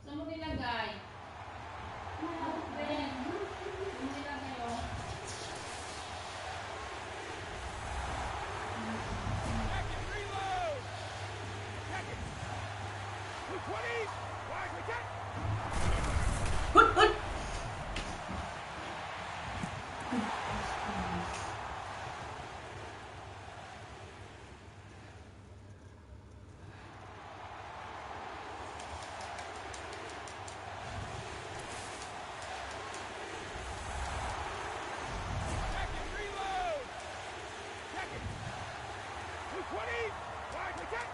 Saan mo nilagay? Ben, saan mo nilagay, oh? Check it, reload! Check it! 220! Wide, we get! Hut, hut. Check it, reload! Check it! 220! Wide, we get!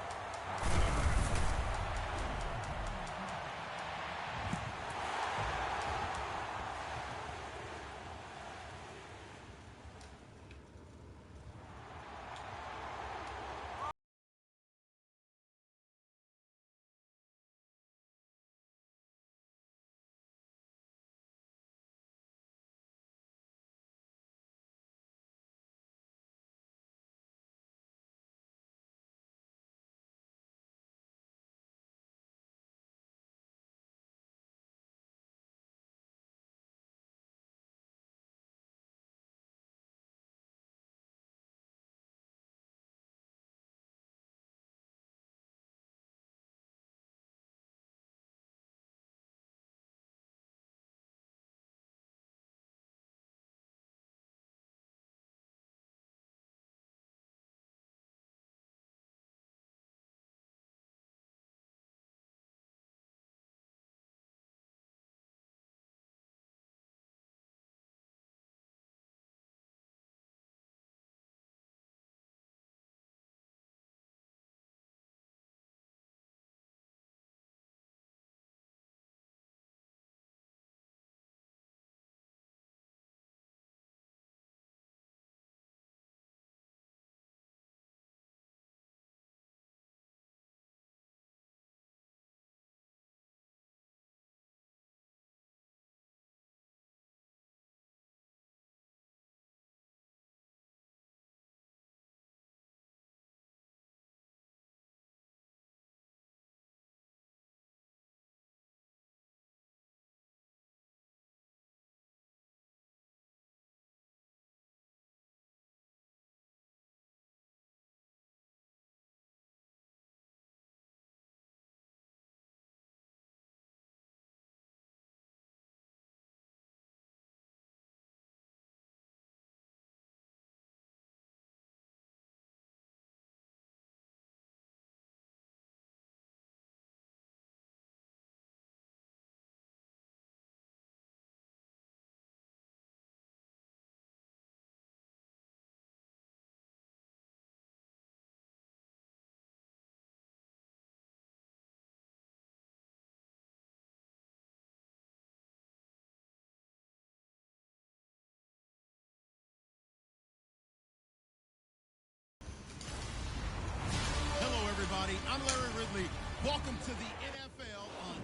Hello, everybody. I'm Larry Ridley. Welcome to the NFL on...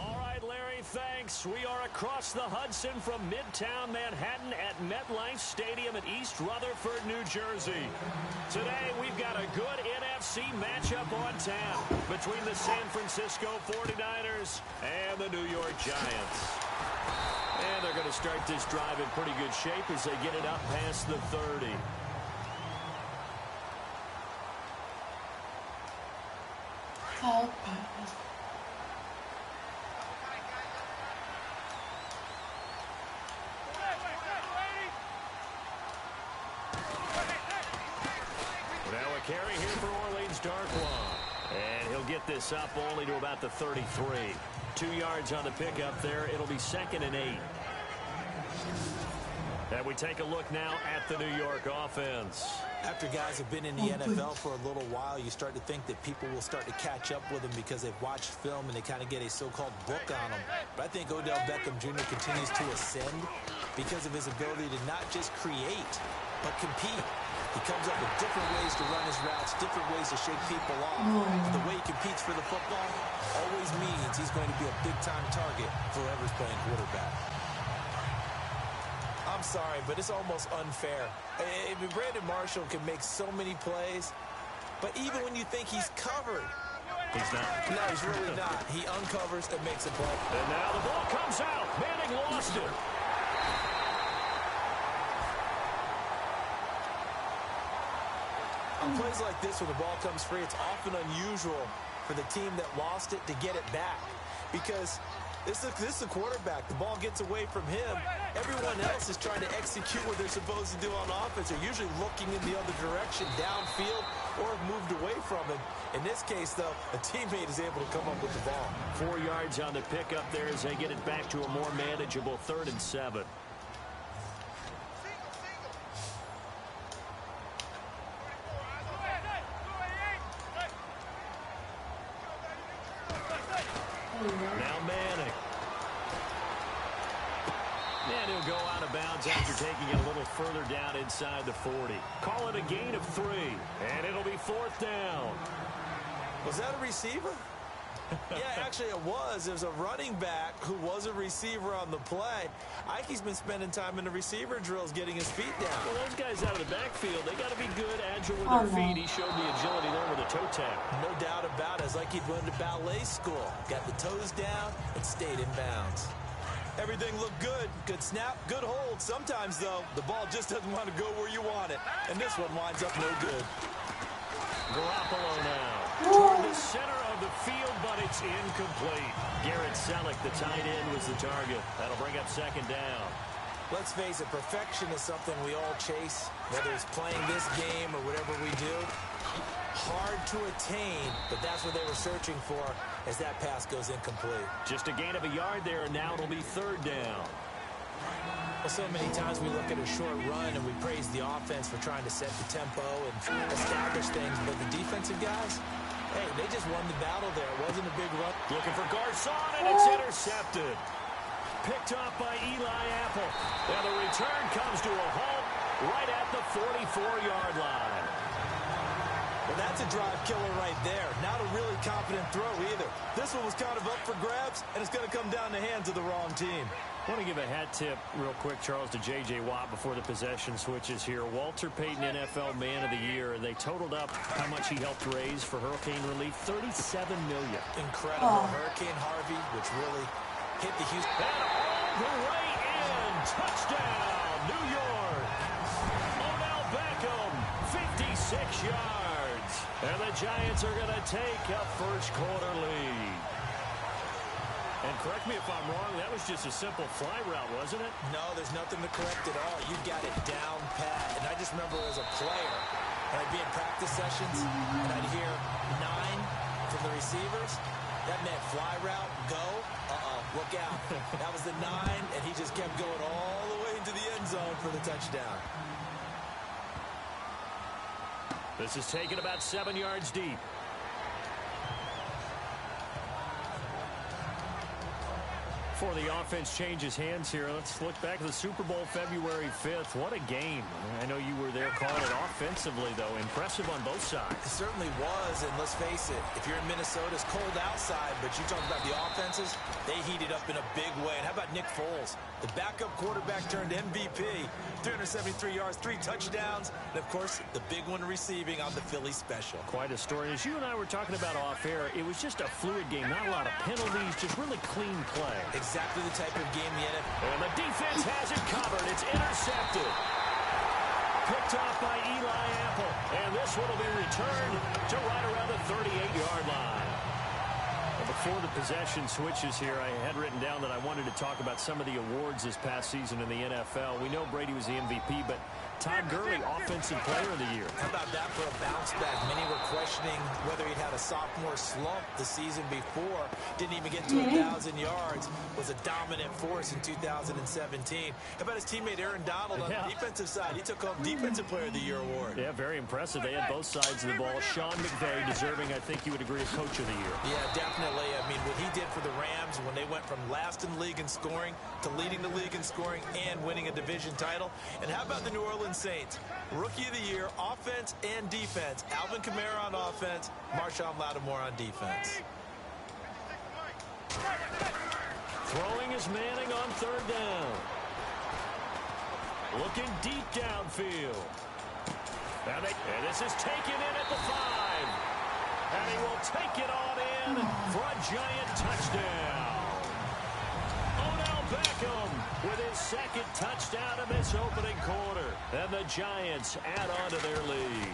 All right, Larry, thanks. We are across the Hudson from Midtown Manhattan at MetLife Stadium in East Rutherford, New Jersey. Today, we've got a good NFC matchup on tap between the San Francisco 49ers and the New York Giants. And they're going to start this drive in pretty good shape as they get it up past the 30. Help. Now a carry here for Orleans Darkwa. And he'll get this up only to about the 33. 2 yards on the pickup there. It'll be 2nd and 8. And we take a look now at the New York offense. After guys have been in the NFL for a little while, you start to think that people will start to catch up with them because they've watched film and they kind of get a so-called book on them. But I think Odell Beckham Jr. continues to ascend because of his ability to not just create, but compete. He comes up with different ways to run his routes, different ways to shake people off. The way he competes for the football always means he's going to be a big-time target for whoever's playing quarterback. I'm sorry, but it's almost unfair. I mean, Brandon Marshall can make so many plays, but even when you think he's covered, he's not. No, he's really not. He uncovers and makes a play. And now the ball comes out. Manning lost it. On plays like this, when the ball comes free, it's often unusual for the team that lost it to get it back. Because this is the quarterback. The ball gets away from him. Everyone else is trying to execute what they're supposed to do on offense. They're usually looking in the other direction, downfield, or have moved away from him. In this case, though, a teammate is able to come up with the ball. 4 yards on the pickup there as they get it back to a more manageable 3rd and 7. Now Manning. And he'll go out of bounds after taking it a little further down inside the 40. Call it a gain of 3, and it'll be 4th down. Was that a receiver? Yeah, actually it was. It was a running back who was a receiver on the play. Ikey's been spending time in the receiver drills getting his feet down. Well, those guys out of the backfield, they got to be good, agile with their feet. He showed the agility there with a toe tap. No doubt about it. It's like he'd went to ballet school. Got the toes down and stayed in bounds. Everything looked good. Good snap, good hold. Sometimes, though, the ball just doesn't want to go where you want it. And this one winds up no good. Garoppolo now. Toward the center of the field, but it's incomplete. Garrett Selleck, the tight end, was the target. That'll bring up 2nd down. Let's face it, perfection is something we all chase, whether it's playing this game or whatever we do. Hard to attain, but that's what they were searching for as that pass goes incomplete. Just a gain of a yard there, and now it'll be 3rd down. Well, so many times we look at a short run and we praise the offense for trying to set the tempo and establish things, but the defensive guys, hey, they just won the battle there. It wasn't a big run. Looking for Garcon, and it's intercepted. Picked off by Eli Apple. And the return comes to a halt right at the 44-yard line. Well, that's a drive killer right there. Not a really confident throw either. This one was kind of up for grabs, and it's going to come down the hands of the wrong team. I want to give a hat tip real quick, Charles, to J.J. Watt before the possession switches here. Walter Payton, NFL Man of the Year. They totaled up how much he helped raise for hurricane relief, $37 million. Incredible. Hurricane Harvey, which really hit the Houston. And all the way in. Touchdown, New York. Odell Beckham, 56 yards. And the Giants are going to take a first quarter lead. And correct me if I'm wrong, that was just a simple fly route, wasn't it? No, there's nothing to correct at all. You got it down pat. And I just remember as a player, and I'd be in practice sessions, and I'd hear 9 from the receivers. That meant fly route, go, look out. That was the 9, and he just kept going all the way into the end zone for the touchdown. This is taken about 7 yards deep. Before the offense changes hands here, let's look back at the Super Bowl February 5th. What a game. I know you were there calling it offensively, though. Impressive on both sides. It certainly was, and let's face it, if you're in Minnesota, it's cold outside, but you talk about the offenses, they heated up in a big way. And how about Nick Foles? The backup quarterback turned MVP, 373 yards, 3 touchdowns, and, of course, the big one receiving on the Philly special. Quite a story. As you and I were talking about off air, it was just a fluid game, not a lot of penalties, just really clean play. Exactly the type of game the NFL. And the defense has it covered. It's intercepted. Picked off by Eli Apple. And this one will be returned to right around the 38-yard line. Before the possession switches here, I had written down that I wanted to talk about some of the awards this past season in the NFL. We know Brady was the MVP, but Todd Gurley, Offensive Player of the Year. How about that for a bounce back? Many were questioning whether he'd had a sophomore slump the season before. Didn't even get to 1,000 yards. Was a dominant force in 2017. How about his teammate Aaron Donald on the defensive side? He took home Defensive Player of the Year award. Yeah, very impressive. They had both sides of the ball. Sean McVay deserving, I think you would agree, Coach of the Year. Yeah, definitely. I mean, what he did for the Rams when they went from last in the league in scoring to leading the league in scoring and winning a division title. And how about the New Orleans Saints? Rookie of the Year, offense and defense. Alvin Kamara on offense, Marshawn Lattimore on defense. Throwing is Manning on 3rd down. Looking deep downfield. And this is taken in at the 5. And he will take it on in for a giant touchdown. Odell Beckham with his second touchdown in this opening quarter. And the Giants add on to their lead.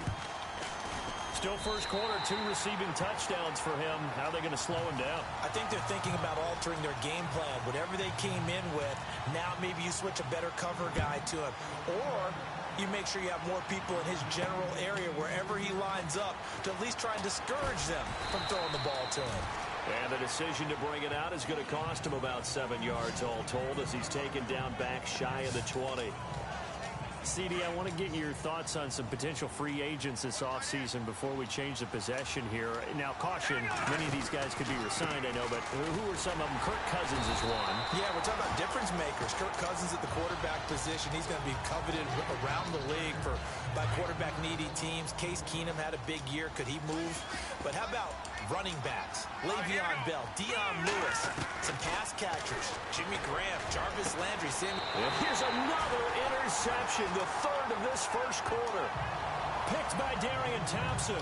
Still first quarter, 2 receiving touchdowns for him. How are they going to slow him down? I think they're thinking about altering their game plan. Whatever they came in with, now maybe you switch a better cover guy to him. Or you make sure you have more people in his general area wherever he lines up to at least try and discourage them from throwing the ball to him. And the decision to bring it out is going to cost him about 7 yards all told as he's taken down back shy of the 20. CD, I want to get your thoughts on some potential free agents this offseason before we change the possession here. Now, caution, many of these guys could be resigned, I know, but who are some of them? Kirk Cousins is one. Yeah, we're talking about difference makers. Kirk Cousins at the quarterback position. He's going to be coveted around the league by quarterback-needy teams. Case Keenum had a big year. Could he move? But how about running backs? Le'Veon Bell, Dion Lewis, some pass catchers. Jimmy Graham, Jarvis Landry, And here's another interception, the 3rd of this first quarter. Picked by Darian Thompson.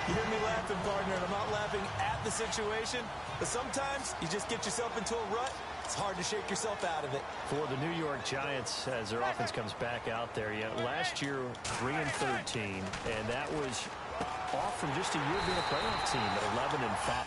You hear me laughing, partner, and I'm not laughing at the situation, but sometimes you just get yourself into a rut. It's hard to shake yourself out of it. For the New York Giants, as their offense comes back out there, last year 3-13, and that was off from just a year being a playoff team at 11-5.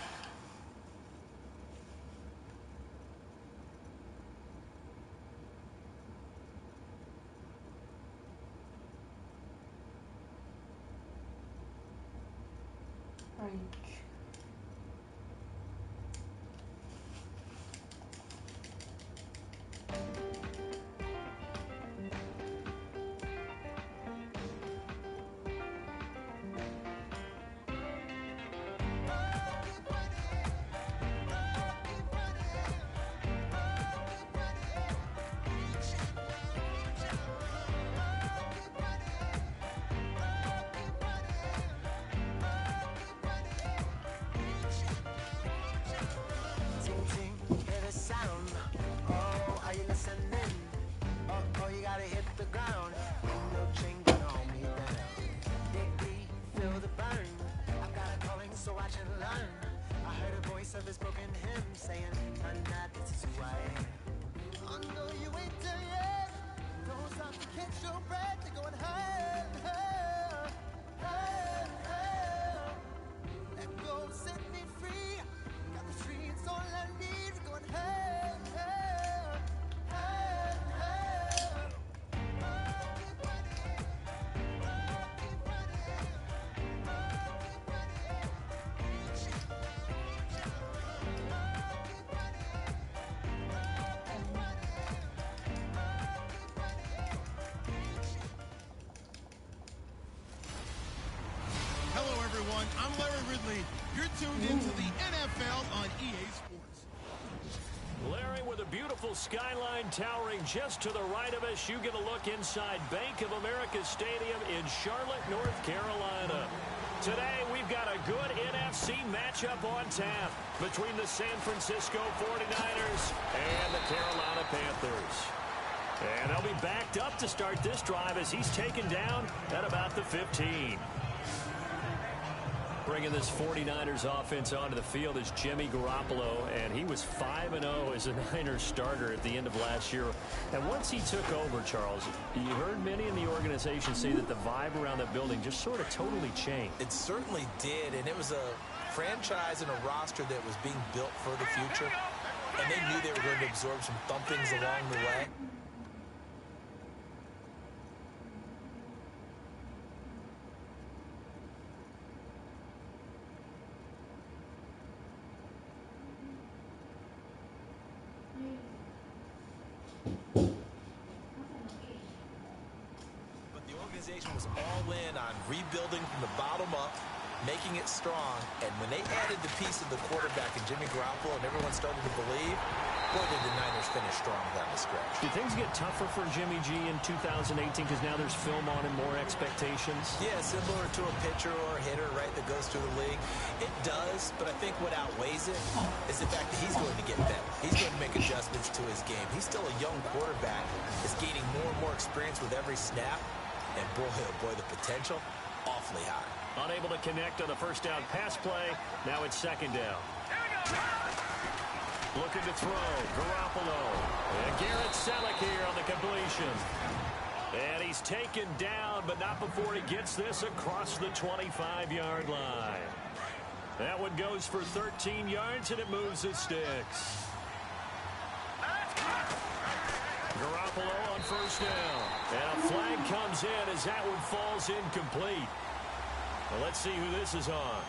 I'm Larry Ridley. You're tuned into the NFL on EA Sports. Larry, with a beautiful skyline towering just to the right of us, you get a look inside Bank of America Stadium in Charlotte, North Carolina. Today, we've got a good NFC matchup on tap between the San Francisco 49ers and the Carolina Panthers. And they'll be backed up to start this drive as he's taken down at about the 15. Bringing this 49ers offense onto the field is Jimmy Garoppolo, and he was 5-0 as a Niners starter at the end of last year. And once he took over, Charles, you heard many in the organization say that the vibe around that building just sort of totally changed. It certainly did, and it was a franchise and a roster that was being built for the future, and they knew they were going to absorb some thumpings along the way. Was all in on rebuilding from the bottom up, making it strong, and when they added the piece of the quarterback and Jimmy Garoppolo and everyone started to believe, boy, did the Niners finish strong down the stretch. Do things get tougher for Jimmy G in 2018 because now there's film on and more expectations? Yeah, similar to a pitcher or a hitter, right, that goes through the league. It does, but I think what outweighs it is the fact that he's going to get better. He's going to make adjustments. adjustments to his game. He's still a young quarterback. He's gaining more and more experience with every snap. And boy, oh boy, the potential, awfully high. Unable to connect on the first down pass play. Now it's second down. Looking to throw. Garoppolo. And Garrett Selleck here on the completion. And he's taken down, but not before he gets this across the 25-yard line. That one goes for 13 yards, and it moves the sticks. Garoppolo on first down. And a flag comes in as that one falls incomplete. Well, let's see who this is on.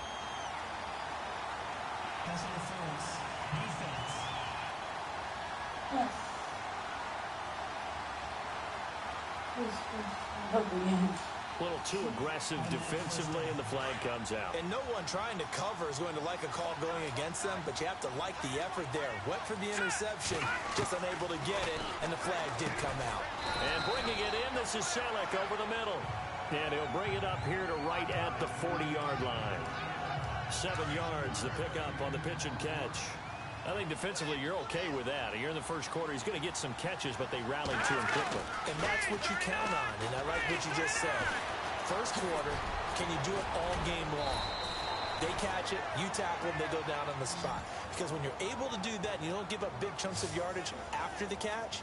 Pass interference. Defense. A little too aggressive defensively, and the flag comes out. And no one trying to cover is going to like a call going against them, but you have to like the effort there. Went for the interception, just unable to get it, and the flag did come out. And bringing it in, this is Selleck over the middle. And he'll bring it up here to right at the 40-yard line. 7 yards, the pickup on the pitch and catch. I think defensively you're okay with that. You're in the first quarter. He's going to get some catches, but they rallied to him quickly. And that's what you count on, and I like what you just said. First quarter, can you do it all game long? They catch it, you tackle them, they go down on the spot. Because when you're able to do that and you don't give up big chunks of yardage after the catch,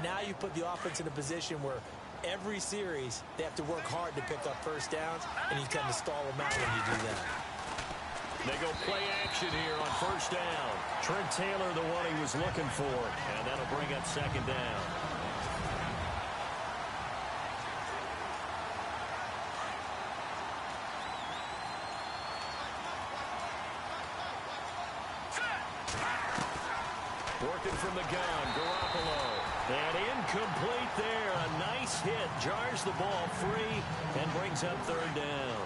now you put the offense in a position where every series they have to work hard to pick up first downs, and you kind of stall them out when you do that. They go play action here on first down. Trent Taylor, the one he was looking for. And that'll bring up second down. Working from the gun, Garoppolo. And incomplete there. A nice hit. Jars the ball free and brings up third down.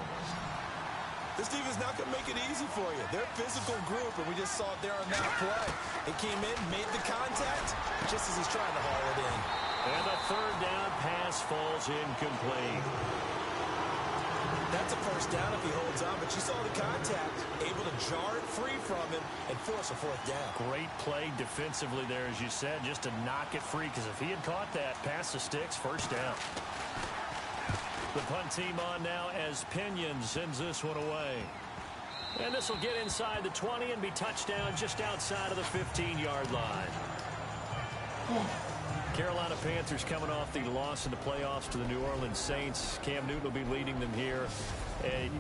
This team is not going to make it easy for you. They're a physical group, and we just saw it there on that play. It came in, made the contact, just as he's trying to haul it in. And the third down pass falls incomplete. That's a first down if he holds on, but you saw the contact, able to jar it free from him and force a fourth down. Great play defensively there, as you said, just to knock it free, because if he had caught that, past the sticks, first down. The punt team on now as Pinion sends this one away. And this will get inside the 20 and be touchdown just outside of the 15-yard line. Carolina Panthers coming off the loss in the playoffs to the New Orleans Saints. Cam Newton will be leading them here.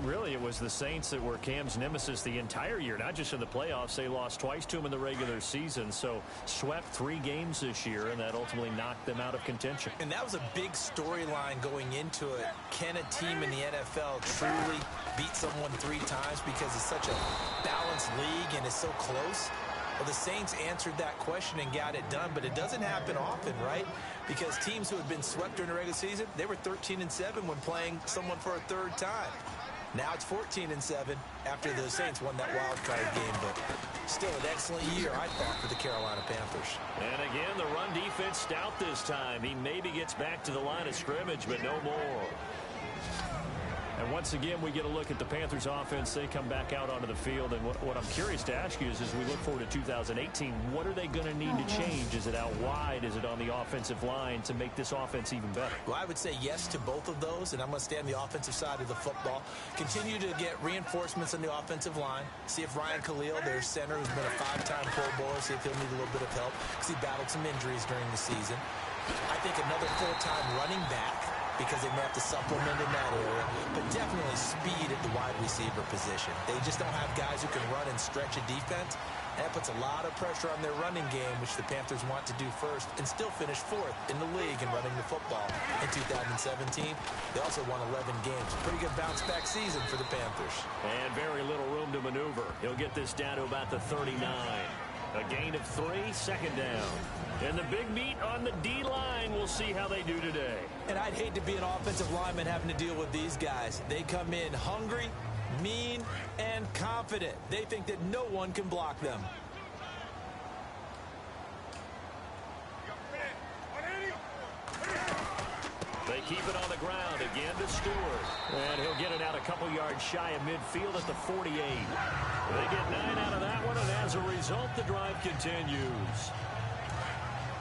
Really, it was the Saints that were Cam's nemesis the entire year, not just in the playoffs. They lost twice to him in the regular season, so swept 3 games this year, and that ultimately knocked them out of contention. And that was a big storyline going into it. Can a team in the NFL truly beat someone 3 times because it's such a balanced league and it's so close? Well, the Saints answered that question and got it done, but it doesn't happen often, right? Because teams who had been swept during the regular season, they were 13-7 when playing someone for a third time. Now it's 14-7 after the Saints won that wild card game, but still an excellent year, I thought, for the Carolina Panthers. And again, the run defense stout this time. He maybe gets back to the line of scrimmage, but no more. And once again, we get a look at the Panthers offense. They come back out onto the field. And what I'm curious to ask you is, as we look forward to 2018, what are they going to need to change? Is it out wide? Is it on the offensive line to make this offense even better? Well, I would say yes to both of those, and I'm going to stay on the offensive side of the football. Continue to get reinforcements on the offensive line. See if Ryan Khalil, their center, who's been a 5-time Pro Bowler, see if he'll need a little bit of help because he battled some injuries during the season. I think another full-time running back, because they may have to supplement in that area, but definitely speed at the wide receiver position. They just don't have guys who can run and stretch a defense. And that puts a lot of pressure on their running game, which the Panthers want to do first and still finish 4th in the league in running the football in 2017. They also won 11 games. Pretty good bounce-back season for the Panthers. And very little room to maneuver. He'll get this down to about the 39. A gain of 3, second down. And the big meat on the D-line, we'll see how they do today. And I'd hate to be an offensive lineman having to deal with these guys. They come in hungry, mean, and confident. They think that no one can block them. They keep it on the ground again to Stewart. And he'll get it out a couple yards shy of midfield at the 48. They get 9 out of that one, and as a result, the drive continues.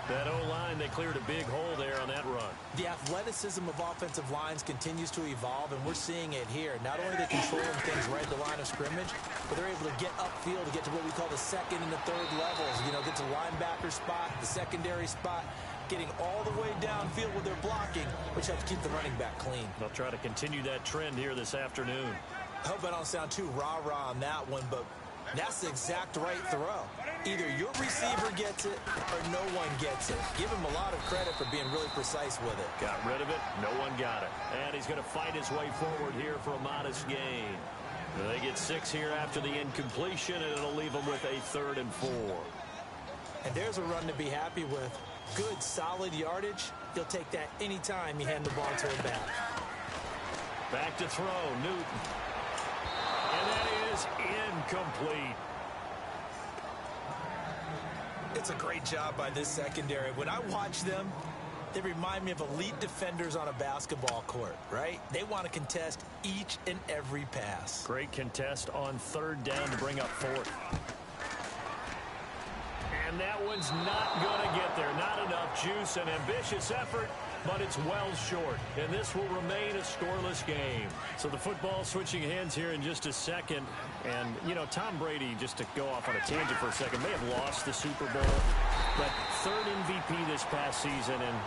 That O-line, they cleared a big hole there on that run. The athleticism of offensive lines continues to evolve, and we're seeing it here. Not only are they controlling things right at the line of scrimmage, but they're able to get upfield to get to what we call the second and the third levels. You know, get to linebacker spot, the secondary spot, getting all the way downfield with their blocking, which helps keep the running back clean. They'll try to continue that trend here this afternoon. I hope I don't sound too rah-rah on that one, but that's the exact right throw. Either your receiver gets it or no one gets it. Give him a lot of credit for being really precise with it. Got rid of it. No one got it. And he's going to fight his way forward here for a modest gain. They get 6 here after the incompletion, and it'll leave them with a 3rd and 4. And there's a run to be happy with. Good, solid yardage. He'll take that anytime you hand the ball to him back. Back to throw, Newton. And that is incomplete. It's a great job by this secondary. When I watch them, they remind me of elite defenders on a basketball court, right? They want to contest each and every pass. Great contest on 3rd down to bring up 4th. And that one's not going to get there. Not enough juice. An ambitious effort, but it's well short. And this will remain a scoreless game. So the football switching hands here in just a second. And, you know, Tom Brady, just to go off on a tangent for a second, may have lost the Super Bowl. But 3rd MVP this past season, and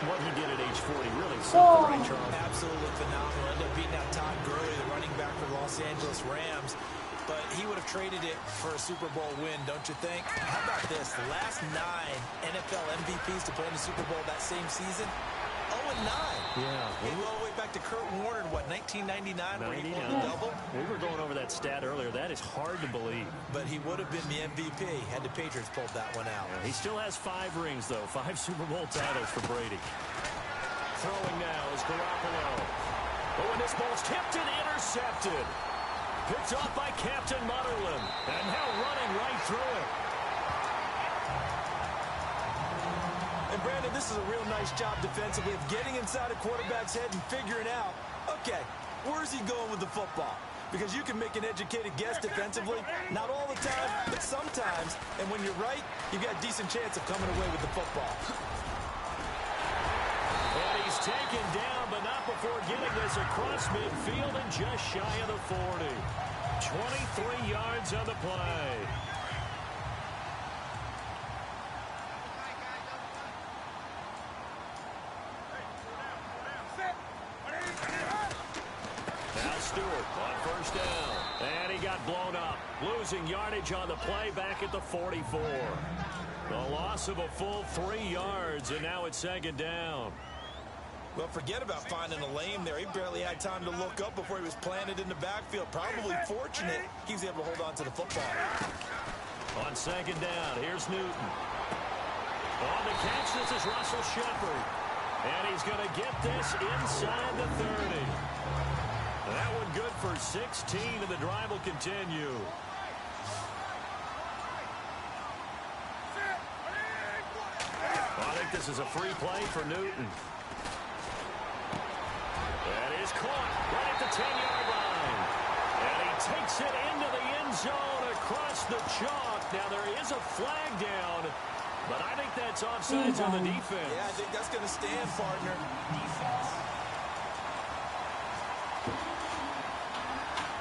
what he did at age 40 really something, right, Charles? Absolutely phenomenal. Ended up beating out Todd Gurley, the running back for the Los Angeles Rams. But he would have traded it for a Super Bowl win, don't you think? How about this? The last 9 NFL MVPs to play in the Super Bowl that same season, 0-9. Yeah. We go all the way back to Kurt Warner in, what, 1999, where he won the double? We were going over that stat earlier. That is hard to believe. But he would have been the MVP had the Patriots pulled that one out. Yeah, he still has 5 rings, though. 5 Super Bowl titles for Brady. Throwing now is Garoppolo. But when this ball's tipped and intercepted. Picked off by Captain Mutterland. And now running right through it. And Brandon, this is a real nice job defensively of getting inside a quarterback's head and figuring out, okay, where's he going with the football? Because you can make an educated guess defensively, not all the time, but sometimes. And when you're right, you've got a decent chance of coming away with the football. And he's taken down, but not before getting this across midfield and just shy of the 40. 23 yards on the play. Now Stewart on 1st down. And he got blown up. Losing yardage on the play back at the 44. The loss of a full 3 yards, and now it's 2nd down. Well, forget about finding a lane there. He barely had time to look up before he was planted in the backfield. Probably fortunate he was able to hold on to the football. On 2nd down, here's Newton. On the catch, this is Russell Shepard. And he's going to get this inside the 30. That one good for 16, and the drive will continue. I think this is a free play for Newton. That is caught right at the 10-yard line. And he takes it into the end zone across the chalk. Now, there is a flag down, but I think that's offsides on the defense. Yeah, I think that's going to stand, partner. Defense.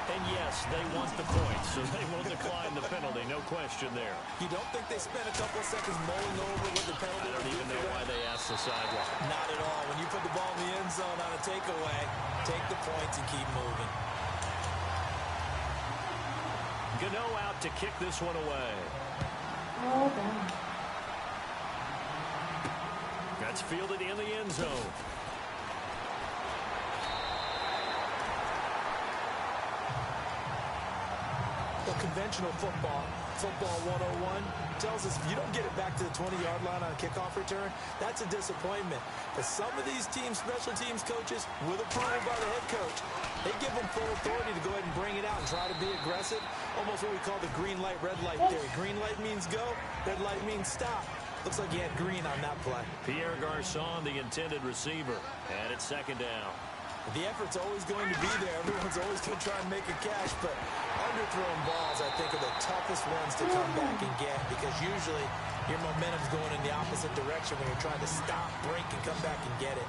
And yes, they want the points, so they will decline the penalty. No question there. You don't think they spent a couple of seconds mulling over what the penalty? I don't even know why they asked the sideline. Not at all. When you put the ball in the end zone on a takeaway, take the points and keep moving. Gano out to kick this one away. Oh, damn. That's fielded in the end zone. Well, conventional football 101, tells us if you don't get it back to the 20-yard line on a kickoff return, that's a disappointment. But some of these teams, special teams coaches, with approval by the head coach, they give them full authority to go ahead and bring it out and try to be aggressive. Almost what we call the green light, red light theory. Green light means go, red light means stop. Looks like he had green on that play. Pierre Garçon, the intended receiver, and it's 2nd down. The effort's always going to be there. Everyone's always going to try and make a catch, but underthrown balls, I think, are the toughest ones to come back and get because usually Your momentum's going in the opposite direction when you're trying to stop, break, and come back and get it.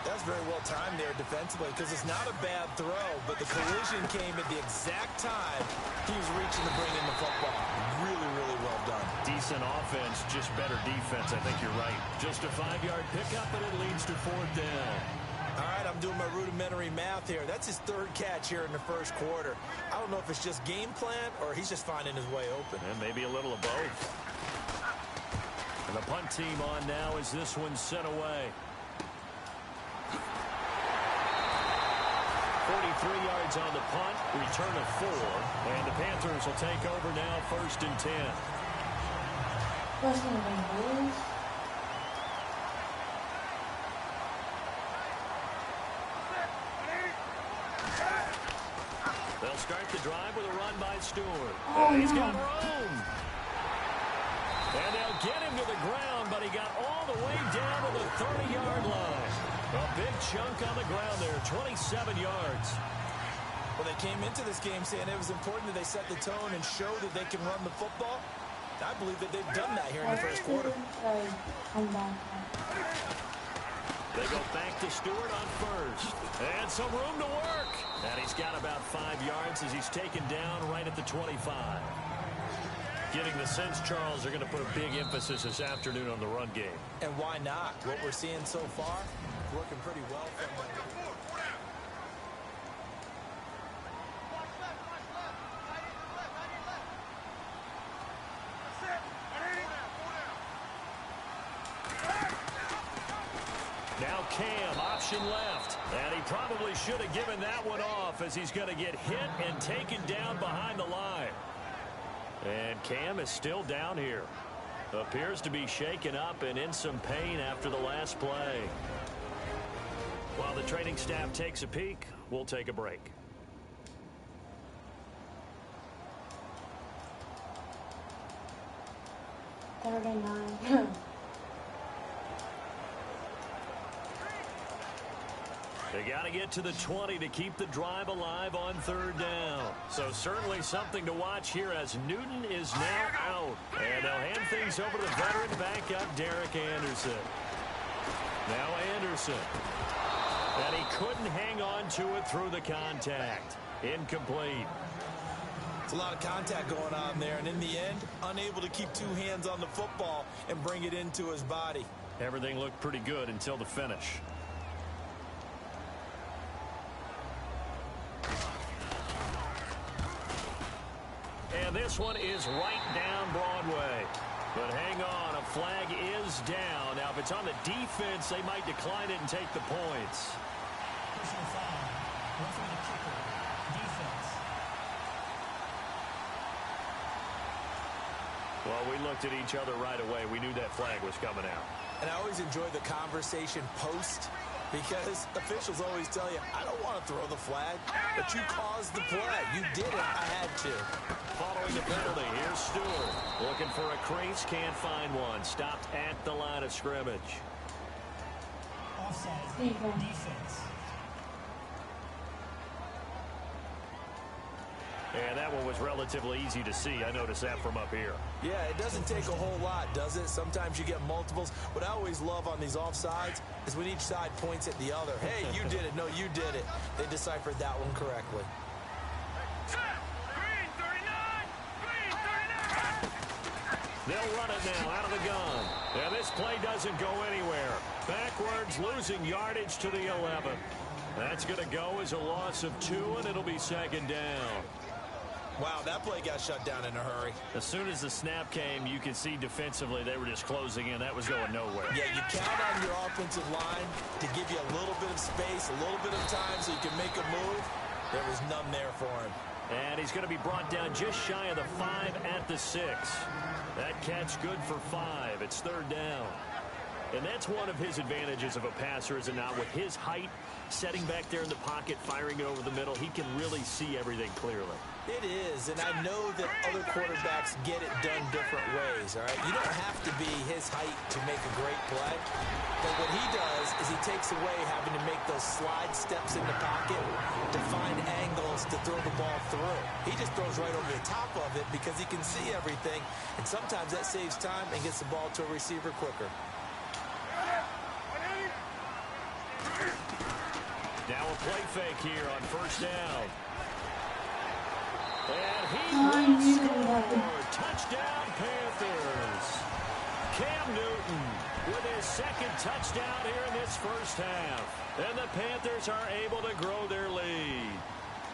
That's very well timed there defensively because it's not a bad throw, but the collision came at the exact time he was reaching to bring in the football. Really, really well done. Decent offense, just better defense. I think you're right. Just a 5-yard pickup, and it leads to 4th down. All right, I'm doing my rudimentary math here. That's his 3rd catch here in the first quarter. I don't know if it's just game plan or he's just finding his way open. And maybe a little of both. And the punt team on now as this one's sent away. 43 yards on the punt, return of 4, and the Panthers will take over now 1st and 10. First and 10, boys. They'll start the drive with a run by Stewart. Oh, He's no. got room. And they'll get him to the ground, but he got all the way down to the 30-yard line. A big chunk on the ground there, 27 yards. Well, they came into this game saying it was important that they set the tone and show that they can run the football. I believe that they've done that here in the first quarter. They go back to Stewart on 1st. And some room to work. And he's got about 5 yards as he's taken down right at the 25. Getting the sense, Charles, they're going to put a big emphasis this afternoon on the run game. And why not? What we're seeing so far, working pretty well from them. Now Cam, option left. And he probably should have given that one off as he's going to get hit and taken down behind the line. And Cam is still down here. Appears to be shaken up and in some pain after the last play. While the training staff takes a peek, we'll take a break. Third and 9. They got to get to the 20 to keep the drive alive on 3rd down. So certainly something to watch here as Newton is now out. And they'll hand things over to the veteran backup, Derek Anderson. Now Anderson. And he couldn't hang on to it through the contact. Incomplete. It's a lot of contact going on there, and in the end, unable to keep 2 hands on the football and bring it into his body. Everything looked pretty good until the finish. And this one is right down Broadway. But hang on, a flag is down. Now, if it's on the defense, they might decline it and take the points. Personal foul. Roughing the kicker. Defense. Well, we looked at each other right away. We knew that flag was coming out. And I always enjoy the conversation post because officials always tell you, I don't want to throw the flag, but you caused the play. You did it. I had to. Following the penalty, here's Stewart. Looking for a crease, can't find one. Stopped at the line of scrimmage. Offside. Defense. Defense. And that one was relatively easy to see. I noticed that from up here. Yeah, it doesn't take a whole lot, does it? Sometimes you get multiples. What I always love on these offsides is when each side points at the other. Hey, you did it. No, you did it. They deciphered that one correctly. They'll run it now out of the gun. And this play doesn't go anywhere. Backwards, losing yardage to the 11. That's going to go as a loss of 2, and it'll be 2nd down. Wow, that play got shut down in a hurry. As soon as the snap came, you could see defensively they were just closing in. That was going nowhere. Yeah, you count on your offensive line to give you a little bit of space, a little bit of time so you can make a move. There was none there for him. And he's going to be brought down just shy of the 5 at the 6. That catch good for 5. It's 3rd down. And that's one of his advantages of a passer, is it not? With his height, setting back there in the pocket, firing it over the middle, he can really see everything clearly. It is, and I know that other quarterbacks get it done different ways, all right? You don't have to be his height to make a great play, but what he does is he takes away having to make those slide steps in the pocket to find angles to throw the ball through. He just throws right over the top of it because he can see everything, and sometimes that saves time and gets the ball to a receiver quicker. Now a play fake here on first down. And he I will knew score. that would happen. Touchdown, Panthers. Cam Newton with his second touchdown here in this first half. And the Panthers are able to grow their lead.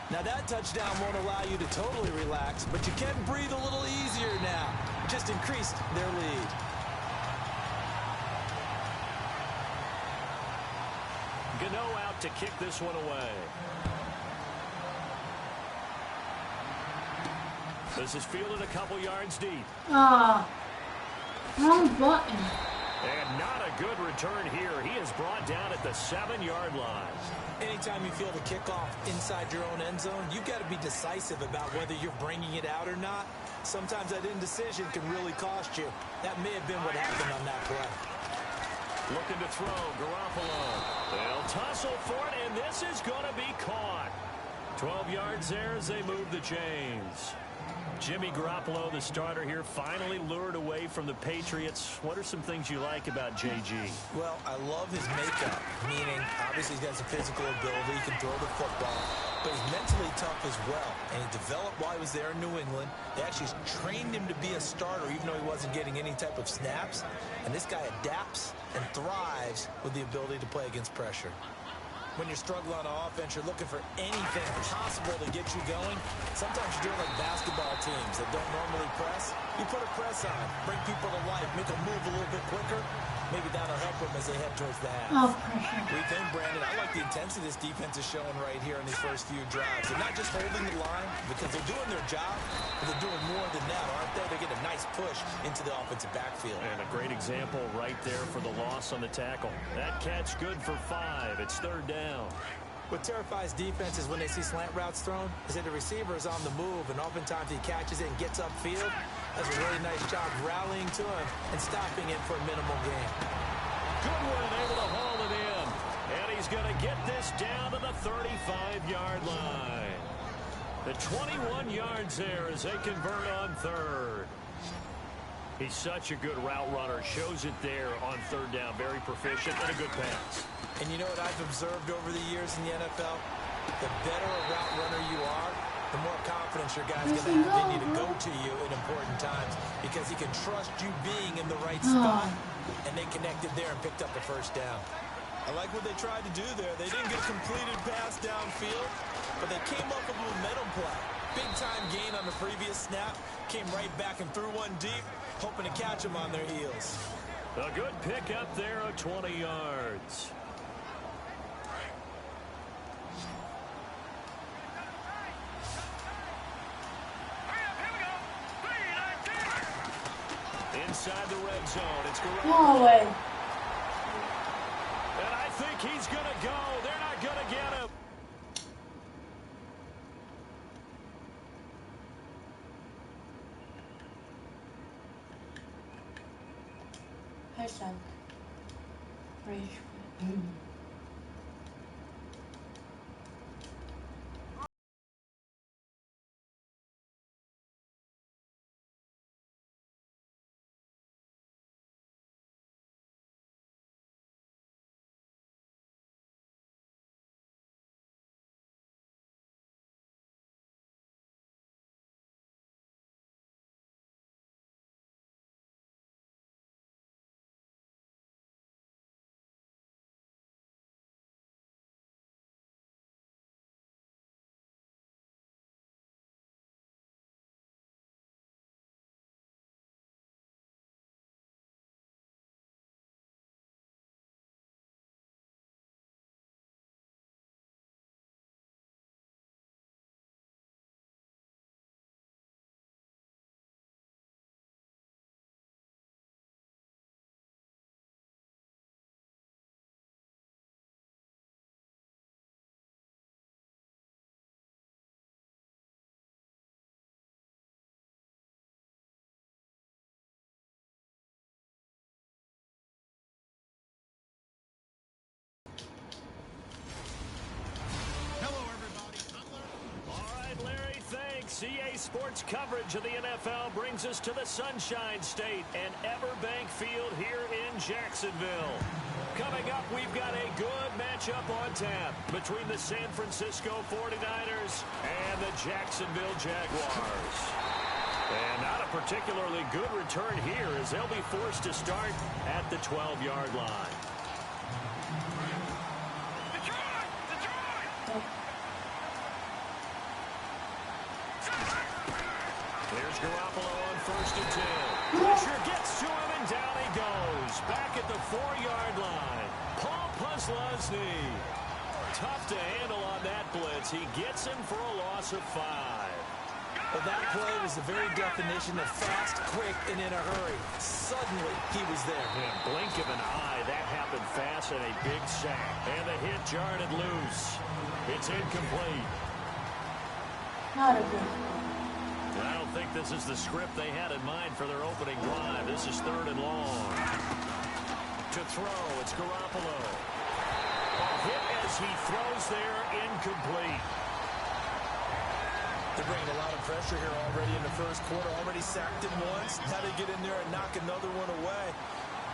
Now that touchdown won't allow you to totally relax, but you can breathe a little easier now. Just increased their lead. Gano out to kick this one away. This is fielded a couple yards deep. Ah, wrong button. And not a good return here. He is brought down at the 7-yard line. Anytime you feel the kickoff inside your own end zone, you've got to be decisive about whether you're bringing it out or not. Sometimes that indecision can really cost you. That may have been what happened on that play. Looking to throw, Garoppolo. They'll tussle for it, and this is going to be caught. 12 yards there as they move the chains. Jimmy Garoppolo, the starter here, finally lured away from the Patriots. What are some things you like about JG? Well, I love his makeup, meaning obviously he's got some physical ability, he can throw the football, but he's mentally tough as well. And he developed while he was there in New England. They actually trained him to be a starter even though he wasn't getting any type of snaps. And this guy adapts and thrives with the ability to play against pressure. When you're struggling on offense, you're looking for anything possible to get you going. Sometimes you're doing like basketball teams that don't normally press. You put a press on, bring people to life, make them move a little bit quicker. Maybe that'll help them as they head towards the half. Oh, pressure. We think, Brandon, I like the intensity this defense is showing right here in these first few drives. They're not just holding the line because they're doing their job, but they're doing more than that, aren't they? They get a nice push into the offensive backfield. And a great example right there for the loss on the tackle. That catch good for 5. It's 3rd down. What terrifies defenses when they see slant routes thrown is that the receiver is on the move, and oftentimes he catches it and gets upfield. Does a really nice job rallying to him and stopping him for a minimal gain. Goodwin able to haul it in. And he's going to get this down to the 35-yard line. The 21 yards there as they convert on 3rd. He's such a good route runner. Shows it there on 3rd down. Very proficient and a good pass. And you know what I've observed over the years in the NFL? The better a route runner you are, the more confidence your guy's going to have in you to go to you in important times because he can trust you being in the right spot. And they connected there and picked up the 1st down. I like what they tried to do there. They didn't get a completed pass downfield, but they came up with a momentum play. Big-time gain on the previous snap. Came right back and threw one deep, hoping to catch them on their heels. A good pickup there of 20 yards. Inside the red zone, it's Garoppolo. No way. And I think he's going to go. They're not going to get him. I suck. Rage. Today's sports coverage of the NFL brings us to the Sunshine State and Everbank Field here in Jacksonville. Coming up, we've got a good matchup on tap between the San Francisco 49ers and the Jacksonville Jaguars. And not a particularly good return here as they'll be forced to start at the 12-yard line. There's Garoppolo on 1st and 10. Pressure gets to him and down he goes. Back at the 4-yard line. Paul Posluszny. Tough to handle on that blitz. He gets him for a loss of 5. Well, that play was the very definition of fast, quick, and in a hurry. Suddenly, he was there. In a blink of an eye, that happened fast and a big sack. And the hit jarred it loose. It's incomplete. Not a good. I don't think this is the script they had in mind for their opening drive. This is 3rd and long. To throw, it's Garoppolo. A hit as he throws there, incomplete. They're bringing a lot of pressure here already in the first quarter. Already sacked him once. Now they get in there and knock another one away.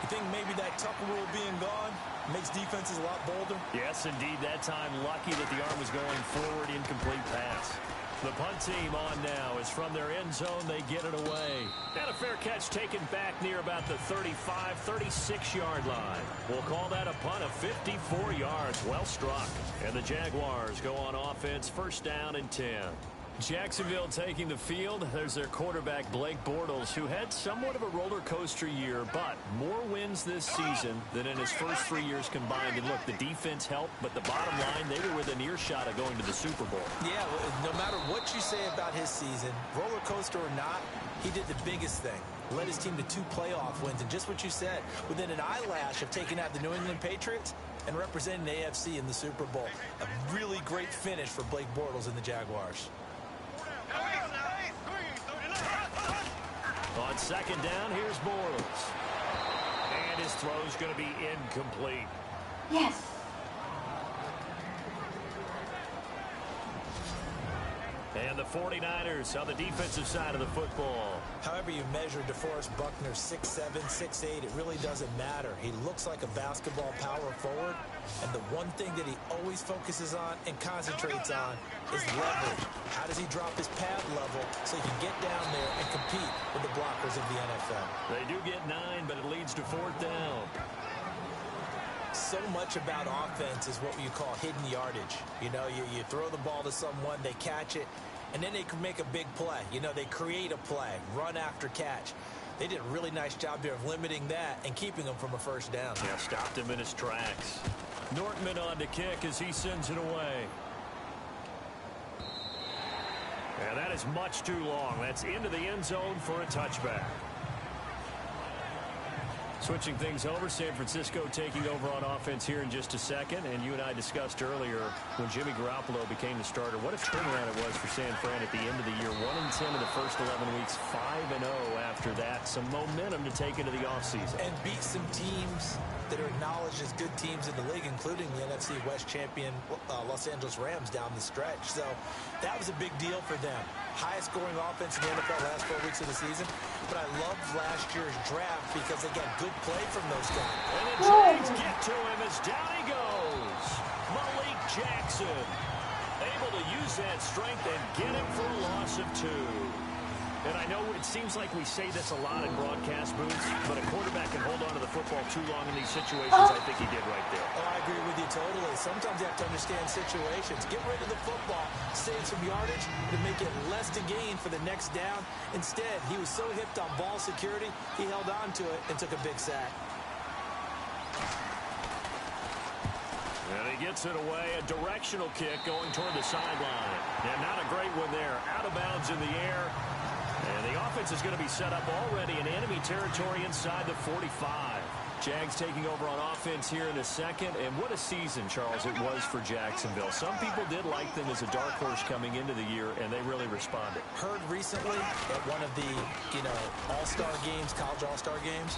You think maybe that Tucker rule being gone makes defenses a lot bolder? Yes, indeed. That time, lucky that the arm was going forward. Incomplete pass. The punt team on now is from their end zone. They get it away. And a fair catch taken back near about the 35, 36-yard line. We'll call that a punt of 54 yards. Well struck. And the Jaguars go on offense. 1st down and 10. Jacksonville taking the field. There's their quarterback, Blake Bortles, who had somewhat of a roller coaster year, but more wins this season than in his first 3 years combined. And look, the defense helped, but the bottom line, they were within earshot of going to the Super Bowl. Yeah, no matter what you say about his season, roller coaster or not, he did the biggest thing. Led his team to 2 playoff wins, and just what you said, within an eyelash of taking out the New England Patriots and representing the AFC in the Super Bowl. A really great finish for Blake Bortles and the Jaguars. On 2nd down, here's Bortles. And his throw's going to be incomplete. Yes. And the 49ers on the defensive side of the football. However you measure DeForest Buckner, 6'7", 6'8", it really doesn't matter. He looks like a basketball power forward, and the one thing that he always focuses on and concentrates on is leverage. How does he drop his pad level so he can get down there and compete with the blockers of the NFL? They do get 9, but it leads to 4th down. So much about offense is what you call hidden yardage. You know, you throw the ball to someone, they catch it, and then they can make a big play. You know, they create a play, run after catch. They did a really nice job there of limiting that and keeping him from a 1st down. Yeah, stopped him in his tracks. Nortman on to kick as he sends it away. And that is much too long. That's into the end zone for a touchback. Switching things over, San Francisco taking over on offense here in just a second. And you and I discussed earlier when Jimmy Garoppolo became the starter, what a turnaround it was for San Fran at the end of the year. 1-10 in the first 11 weeks, 5-0 after that. Some momentum to take into the offseason. And beat some teams that are acknowledged as good teams in the league, including the NFC West champion Los Angeles Rams down the stretch. So that was a big deal for them. Highest scoring offense in the NFL last 4 weeks of the season. But I loved last year's draft because they got good play from those guys. And the Giants get to him as down he goes. Malik Jackson able to use that strength and get him for a loss of 2. And I know it seems like we say this a lot in broadcast booths, but a quarterback can hold on to the football too long in these situations. I think he did right there. Oh, I agree with you totally. Sometimes you have to understand situations. Get rid of the football, save some yardage, to make it less to gain for the next down. Instead, he was so hipped on ball security, he held on to it and took a big sack. And he gets it away, a directional kick going toward the sideline. And not a great one there. Out of bounds in the air. And the offense is going to be set up already in enemy territory inside the 45. Jags taking over on offense here in a second. And what a season, Charles, it was for Jacksonville. Some people did like them as a dark horse coming into the year, and they really responded. Heard recently at one of the, all-star games, college all-star games,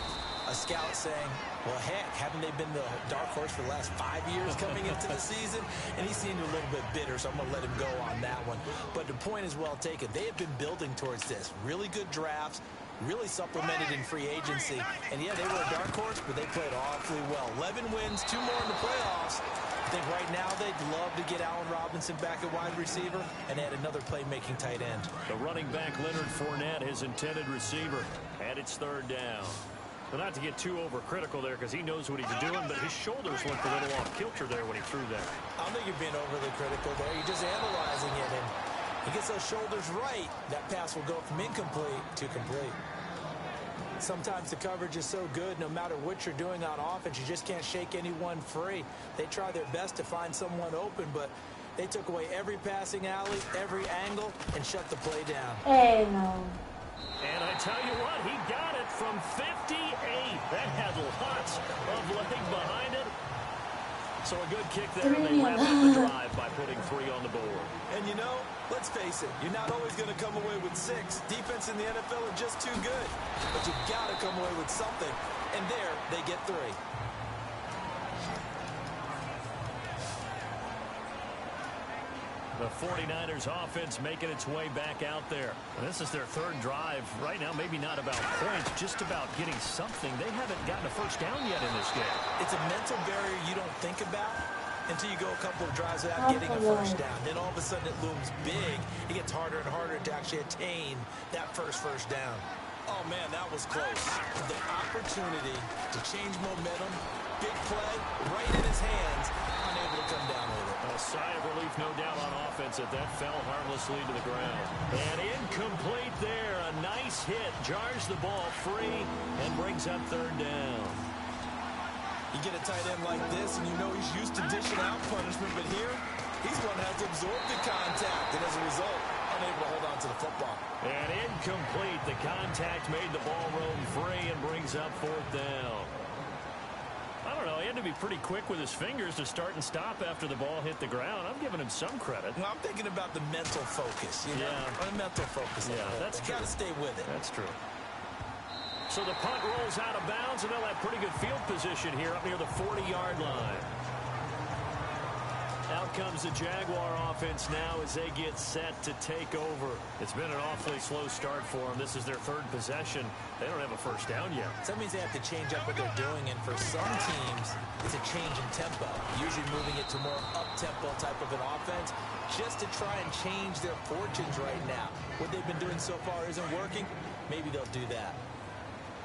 a scout saying, well, heck, haven't they been the dark horse for the last 5 years coming into the season? And he seemed a little bit bitter, so I'm going to let him go on that one. But the point is well taken. They have been building towards this. Really good drafts, really supplemented in free agency. And, yeah, they were a dark horse, but they played awfully well. 11 wins, 2 more in the playoffs. I think right now they'd love to get Allen Robinson back at wide receiver and add another playmaking tight end. The running back Leonard Fournette, his intended receiver, and it's 3rd down. Well, not to get too overcritical there because he knows what he's doing, but his shoulders looked a little off kilter there when he threw that. I don't think you're being overly critical there. You're just analyzing it, and he gets those shoulders right. That pass will go from incomplete to complete. Sometimes the coverage is so good, no matter what you're doing on offense, you just can't shake anyone free. They try their best to find someone open, but they took away every passing alley, every angle, and shut the play down. Hey, no. And I tell you what, he got it from 58. That had lots of leg behind it. So a good kick there, and they wrap up the drive by putting 3 on the board. And you know, let's face it, you're not always going to come away with 6. Defense in the NFL are just too good. But you've got to come away with something. And there, they get 3. The 49ers offense making its way back out there. And this is their 3rd drive. Right now, maybe not about points, just about getting something. They haven't gotten a first down yet in this game. It's a mental barrier you don't think about until you go a couple of drives without getting a first down. Then all of a sudden it looms big. It gets harder and harder to actually attain that first down. Oh, man, that was close. The opportunity to change momentum, big play, right in his hands, unable to come down with it. A sigh of relief, no doubt, on offense that fell harmlessly to the ground. And incomplete there. A nice hit. Jars the ball free and brings up 3rd down. You get a tight end like this, and you know he's used to dishing out punishment, but here, he's going to have to absorb the contact, and as a result, unable to hold on to the football. And incomplete. The contact made the ball roam free and brings up 4th down. I don't know. He had to be pretty quick with his fingers to start and stop after the ball hit the ground. I'm giving him some credit. Well, I'm thinking about the mental focus. You know? Yeah. The mental focus. Yeah, that's true. Got to stay with it. That's true. So the punt rolls out of bounds, and they'll have pretty good field position here up near the 40-yard line. Out comes the Jaguar offense now as they get set to take over. It's been an awfully slow start for them. This is their 3rd possession. They don't have a first down yet. So that means they have to change up what they're doing, and for some teams, it's a change in tempo, usually moving it to more up-tempo type of an offense just to try and change their fortunes right now. What they've been doing so far isn't working. Maybe they'll do that.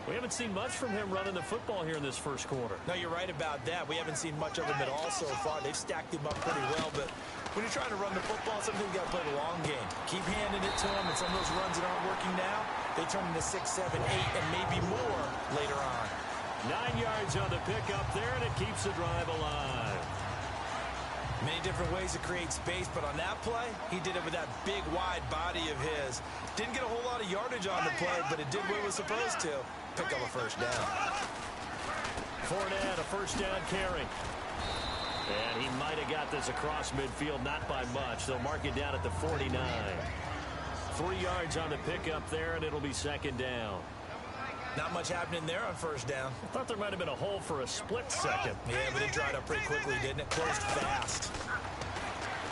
We haven't seen much from him running the football here in this first quarter. No, you're right about that. We haven't seen much of him at all so far. They've stacked him up pretty well, but when you're trying to run the football, sometimes you got to play the long game. Keep handing it to him, and some of those runs that aren't working now, they turn into 6, 7, 8, and maybe more later on. 9 yards on the pickup there, and it keeps the drive alive. Many different ways to create space, but on that play, he did it with that big, wide body of his. Didn't get a whole lot of yardage on the play, but it did what it was supposed to. Pick up a first down. Fournette, a first down carry. And he might have got this across midfield, not by much. They'll mark it down at the 49. 3 yards on the pickup there, and it'll be 2nd down. Not much happening there on first down. I thought there might have been a hole for a split second. Yeah, but it dried up pretty quickly, didn't it? Closed fast.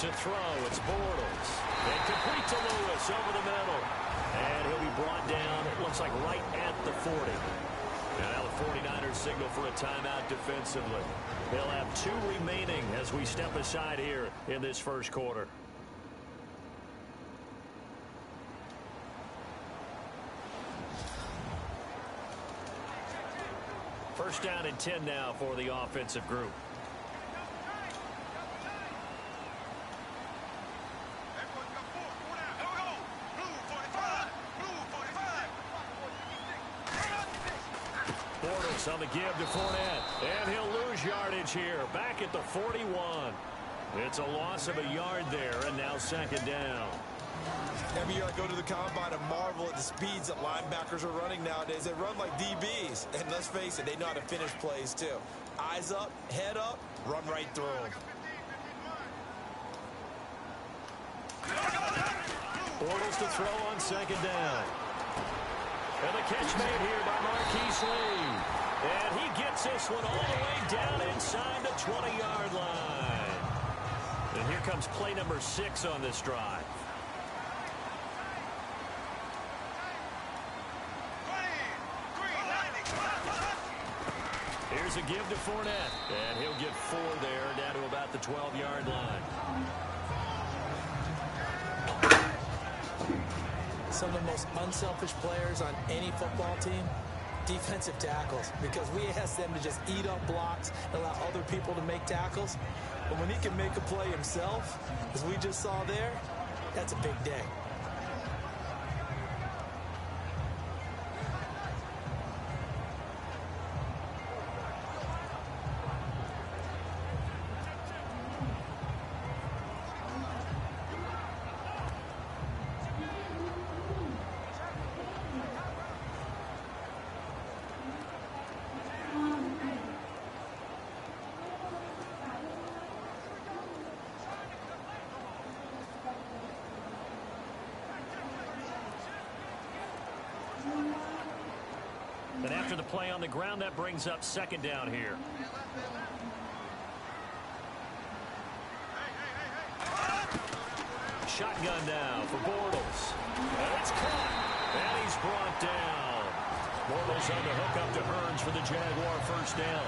To throw, it's Bortles. And complete to Lewis over the middle. And he'll be brought down, it looks like right at the 40. And now the 49ers signal for a timeout defensively. They'll have 2 remaining as we step aside here in this first quarter. First down and 10 now for the offensive group. Bortles on the give to Fournette. And he'll lose yardage here. Back at the 41. It's a loss of a yard there, and now 2nd down. Every year I go to the combine and marvel at the speeds that linebackers are running nowadays. They run like DBs. And let's face it, they know how to finish plays too. Eyes up, head up, run right through them. Bortles to throw on 2nd down. And the catch made here by Marquise Lee. And he gets this one all the way down inside the 20-yard line. And here comes play number 6 on this drive. Here's a give to Fournette. And he'll get 4 there, down to about the 12-yard line. Some of the most unselfish players on any football team, defensive tackles, because we ask them to just eat up blocks and allow other people to make tackles. But when he can make a play himself, as we just saw there, that's a big day. And after the play on the ground, that brings up 2nd down here. Shotgun now for Bortles. And it's caught. And he's brought down. Bortles on the hook up to Hearns for the Jaguar first down.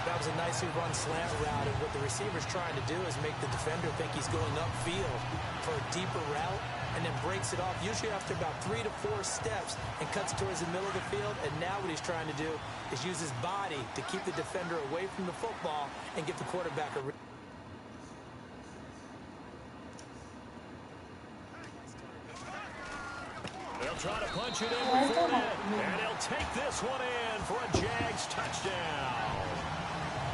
That was a nicely run slant route, and what the receiver's trying to do is make the defender think he's going upfield for a deeper route, and then breaks it off, usually after about 3 to 4 steps, and cuts towards the middle of the field. And now what he's trying to do is use his body to keep the defender away from the football and give the quarterback a... They'll try to punch it in with Fournette, and he'll take this one in for a Jags touchdown.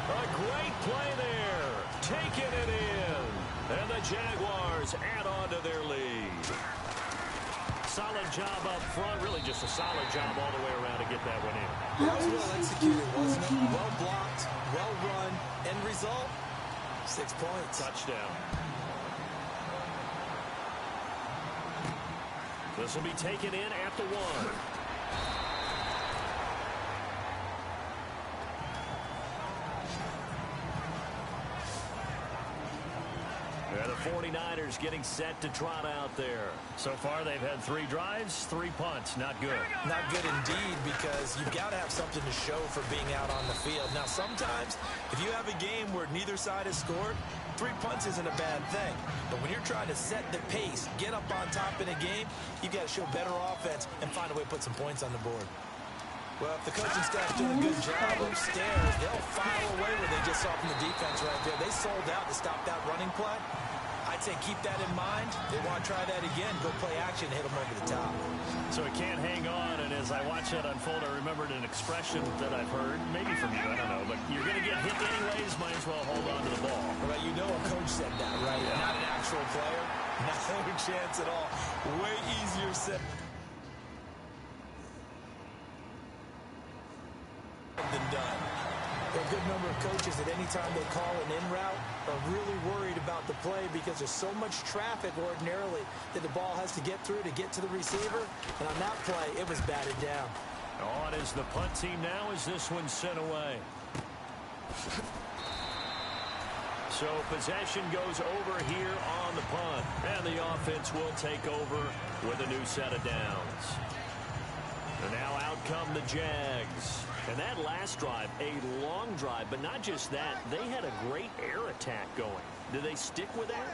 A great play there, taking it in, and the Jaguars add on to their lead. Solid job up front, really just a solid job all the way around to get that one in. That was well executed, wasn't it? Well blocked, well run, end result, 6 points. Touchdown. This will be taken in at the 1. And the 49ers getting set to trot out there. So far, they've had 3 drives, 3 punts. Not good. Not good indeed, because you've got to have something to show for being out on the field. Now, sometimes, if you have a game where neither side has scored, 3 punts isn't a bad thing. But when you're trying to set the pace, get up on top in a game, you've got to show better offense and find a way to put some points on the board. Well, if the coaching staff's doing a good job upstairs, they'll file away what they just saw from the defense right there. They sold out to stop that running play. I'd say keep that in mind. They want to try that again. Go play action, hit them over the top. So he can't hang on, and as I watch that unfold, I remembered an expression that I've heard, maybe from you, I don't know, but you're going to get hit anyways, might as well hold on to the ball. Well, you know a coach said that, right? Yeah. Not an actual player. Not a chance at all. Way easier said than done. There are a good number of coaches that any time they call an in route are really worried about the play because there's so much traffic ordinarily that the ball has to get through to get to the receiver. And on that play, it was batted down. On is the punt team now as this one's sent away. So possession goes over here on the punt. And the offense will take over with a new set of downs. And now out come the Jags. And that last drive, a long drive, but not just that, they had a great air attack going. Do they stick with that?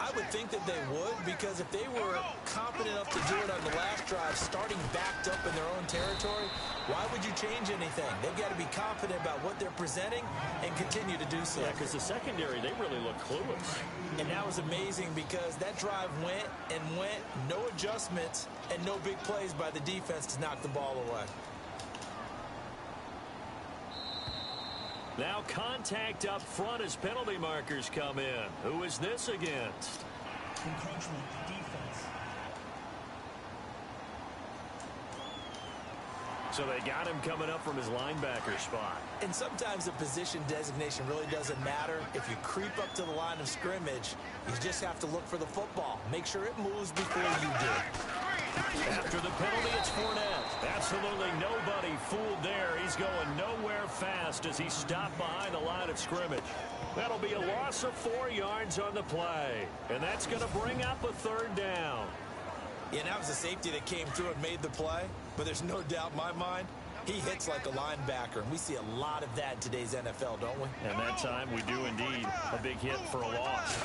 I would think that they would, because if they were confident enough to do it on the last drive, starting backed up in their own territory, why would you change anything? They've got to be confident about what they're presenting and continue to do so. Yeah, because the secondary, they really look clueless. And that was amazing because that drive went and went, no adjustments, and no big plays by the defense to knock the ball away. Now contact up front as penalty markers come in. Who is this against? Encroachment defense. So they got him coming up from his linebacker spot. And sometimes the position designation really doesn't matter. If you creep up to the line of scrimmage, you just have to look for the football. Make sure it moves before you do. After the penalty, it's Fournette. Absolutely nobody fooled there. He's going nowhere fast as he stopped behind the line of scrimmage. That'll be a loss of 4 yards on the play. And that's going to bring up a third down. Yeah, and that was a safety that came through and made the play. But there's no doubt in my mind, he hits like a linebacker. And we see a lot of that in today's NFL, don't we? And that time we do indeed. A big hit for a loss.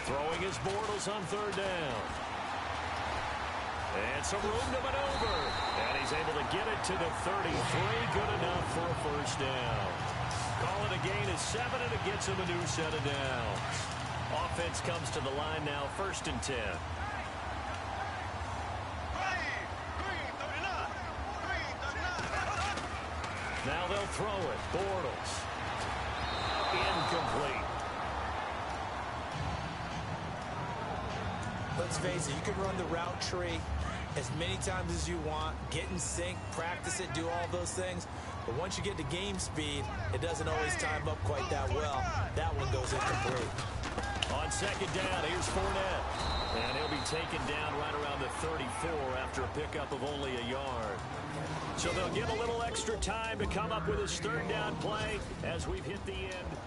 Throwing his Bortles on third down. And some room to maneuver. And he's able to get it to the 33. Good enough for a first down. Call it a gain of 7, and it gets him a new set of downs. Offense comes to the line now, 1st and 10. Now they'll throw it. Bortles. Incomplete. Let's face it, you can run the route tree as many times as you want, get in sync, practice it, do all those things. But once you get to game speed, it doesn't always time up quite that well. That one goes incomplete. On 2nd down, here's Fournette. And he'll be taken down right around the 34 after a pickup of only a yard. So they'll get a little extra time to come up with his 3rd down play as we've hit the end.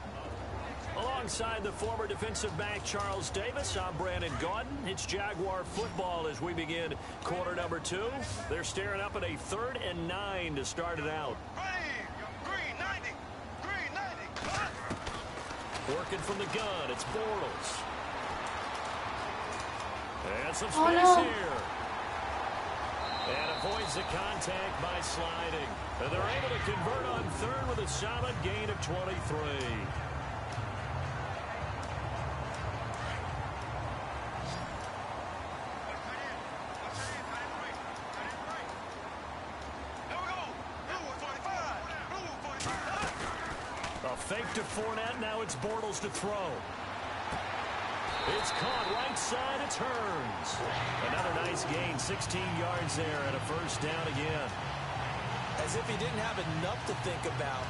Alongside the former defensive back Charles Davis, I'm Brandon Gaudin. It's Jaguar football as we begin quarter number 2. They're staring up at a 3rd and 9 to start it out. Working from the gun, it's Bortles. And some space here. And avoids the contact by sliding. And they're able to convert on 3rd with a solid gain of 23. Fake to Fournette. Now it's Bortles to throw. It's caught right side. It turns. Another nice gain. 16 yards there and a first down again. As if he didn't have enough to think about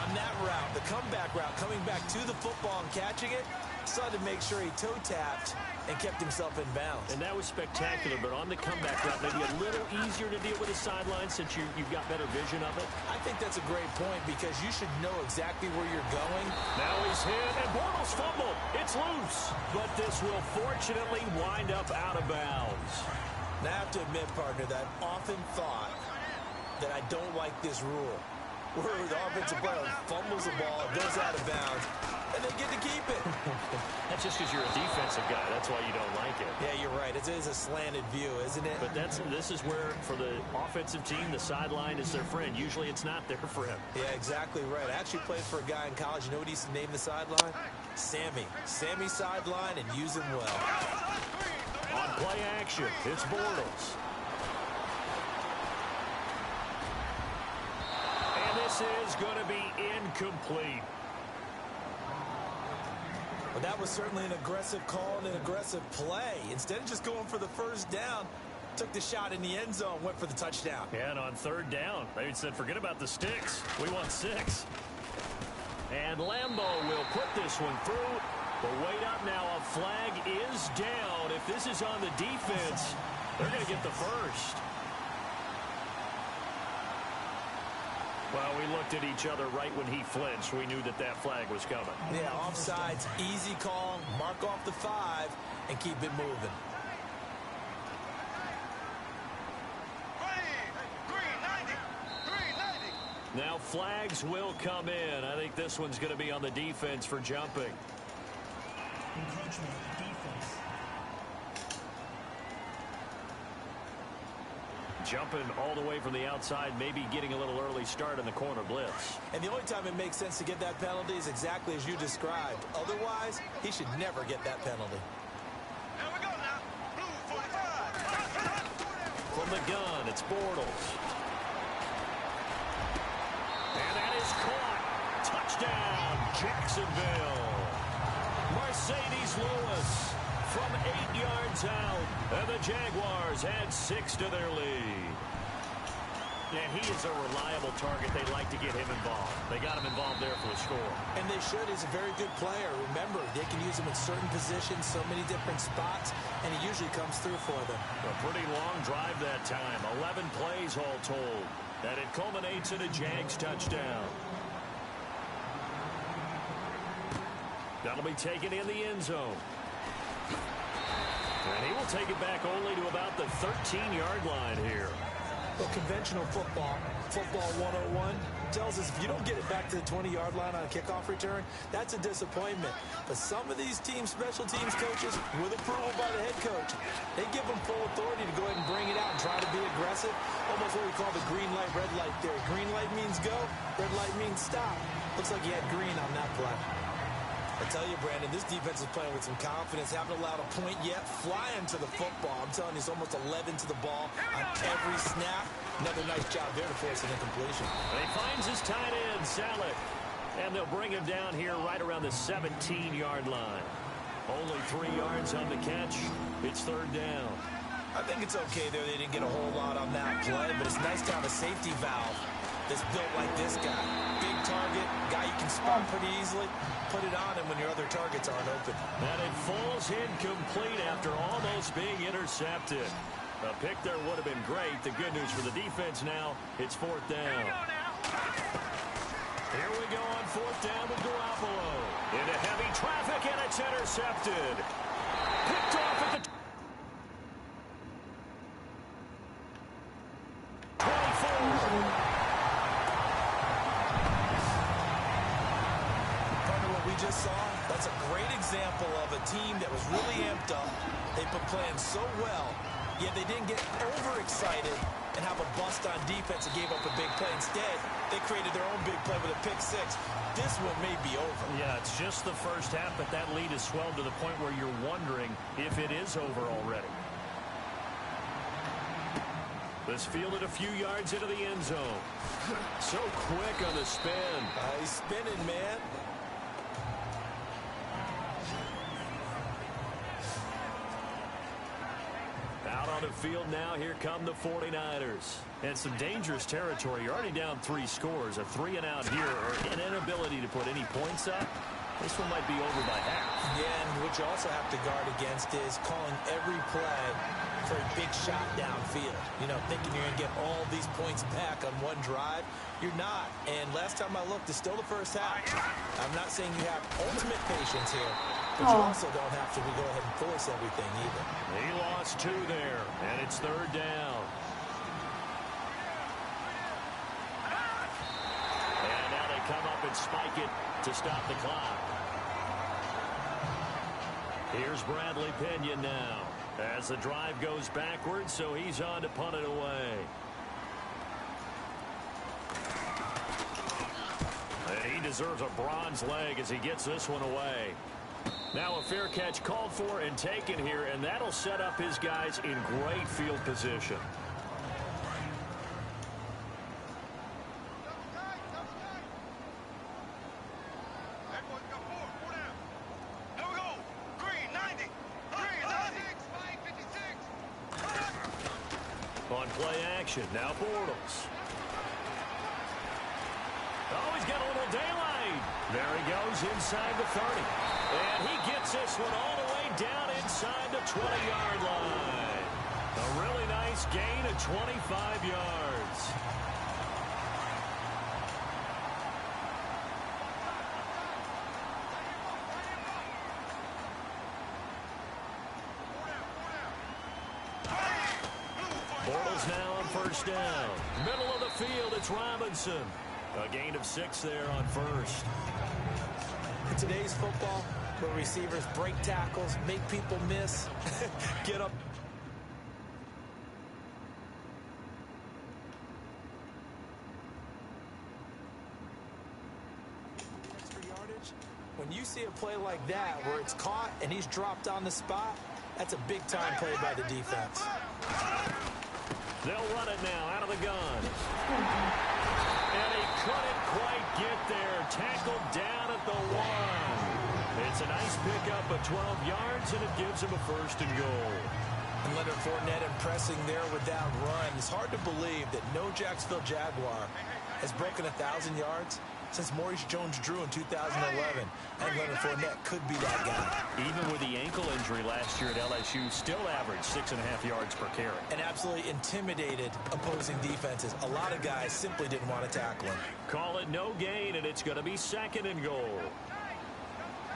on that route, the comeback route, coming back to the football and catching it, decided to make sure he toe-tapped and kept himself in bounds. And that was spectacular, but on the comeback route, maybe a little easier to deal with the sideline since you've got better vision of it. I think that's a great point because you should know exactly where you're going. Now he's hit, and Bortles fumbled. It's loose, but this will fortunately wind up out of bounds. Now I have to admit, partner, that I've often thought that I don't like this rule, where the offensive player fumbles the ball, it goes out of bounds, and they get to keep it. That's just because you're a defensive guy. That's why you don't like it. Yeah, you're right. It is a slanted view, isn't it? But this is where, for the offensive team, the sideline is their friend. Usually it's not their friend. Yeah, exactly right. I actually played for a guy in college. You know what he used to name the sideline? Sammy. Sammy sideline, and use him well. On play action, it's Bortles. And this is going to be incomplete. Well, that was certainly an aggressive call and an aggressive play. Instead of just going for the first down, took the shot in the end zone, went for the touchdown. Yeah, and on 3rd down, they said, forget about the sticks. We want 6. And Lambeau will put this one through. But wait up now, a flag is down. If this is on the defense, they're going to get the first. Well, we looked at each other right when he flinched. We knew that that flag was coming. Yeah, offsides, easy call, mark off the 5, and keep it moving. Now flags will come in. I think this one's going to be on the defense for jumping. Encroachment, defense. Jumping all the way from the outside, maybe getting a little early start in the corner blitz. And the only time it makes sense to get that penalty is exactly as you described. Otherwise, he should never get that penalty. Here we go now. Blue 45. From the gun, it's Bortles. And that is caught. Touchdown, Jacksonville. Mercedes Lewis from 8 yards out, and the Jaguars add 6 to their lead. And he is a reliable target. They like to get him involved. They got him involved there for the score. And they should. He's a very good player. Remember, they can use him in certain positions, so many different spots, and he usually comes through for them. A pretty long drive that time. 11 plays all told. And it culminates in a Jags touchdown. That'll be taken in the end zone. And he will take it back only to about the 13-yard line here. Well, conventional football 101, tells us if you don't get it back to the 20-yard line on a kickoff return, that's a disappointment. But some of these special teams coaches, with approval by the head coach, they give them full authority to go ahead and bring it out and try to be aggressive. Almost what we call the green light, red light theory. Green light means go, red light means stop. Looks like he had green on that play. I tell you, Brandon, this defense is playing with some confidence. Haven't allowed a point yet. Flying to the football. I'm telling you, it's almost 11 to the ball on every snap. Another nice job there to force an incompletion. And he finds his tight end, Saleh. And they'll bring him down here right around the 17-yard line. Only 3 yards on the catch. It's third down. I think it's okay there. They didn't get a whole lot on that play, but it's nice to have a safety valve that's built like this guy. Big target, guy you can spot pretty easily. Put it on him when your other targets aren't open. And it falls incomplete after almost being intercepted. A pick there would have been great. The good news for the defense now, it's fourth down. Here we go on fourth down with Garoppolo. Into heavy traffic, and it's intercepted. Picked off at the 24. Just saw, that's a great example of a team that was really amped up. They've been playing so well, yet they didn't get overexcited and have a bust on defense and gave up a big play. Instead, they created their own big play with a pick six. This one may be over. Yeah, it's just the first half, but that lead has swelled to the point where you're wondering if it is over already. This fielded a few yards into the end zone. So quick on the spin. He's spinning, man. Out on the field now, here come the 49ers. And some dangerous territory. You're already down 3 scores. A 3-and-out here, or an inability to put any points up. This one might be over by half. Yeah, and what you also have to guard against is calling every play for a big shot downfield. You know, thinking you're going to get all these points back on one drive. You're not. And last time I looked, it's still the first half. I'm not saying you have ultimate patience here, but you also don't have to go ahead and force everything either. He lost 2 there, and it's third down. And now they come up and spike it to stop the clock. Here's Bradley Pinion now as the drive goes backwards, so he's on to punt it away. And he deserves a bronze leg as he gets this one away. Now a fair catch called for and taken here, and that'll set up his guys in great field position. On play action, now Bortles. Oh, he's got a little daylight. There he goes inside the 30. And he gets this one all the way down inside the 20-yard line. A really nice gain of 25 yards. Bortles now on first down. Middle of the field, it's Robinson. A gain of 6 there on first. In today's football, where receivers break tackles, make people miss, get up. Extra yardage. When you see a play like that, where it's caught and he's dropped on the spot, that's a big-time play by the defense. They'll run it now out of the gun. And he couldn't quite get there. Tackled down at the 1. It's a nice pickup of 12 yards, and it gives him a first and goal. And Leonard Fournette impressing there with that run. It's hard to believe that no Jacksonville Jaguar has broken 1,000 yards since Maurice Jones-Drew in 2011. And Leonard Fournette could be that guy. Even with the ankle injury last year at LSU, still averaged 6.5 yards per carry. And absolutely intimidated opposing defenses. A lot of guys simply didn't want to tackle him. Call it no gain, and it's going to be 2nd and goal.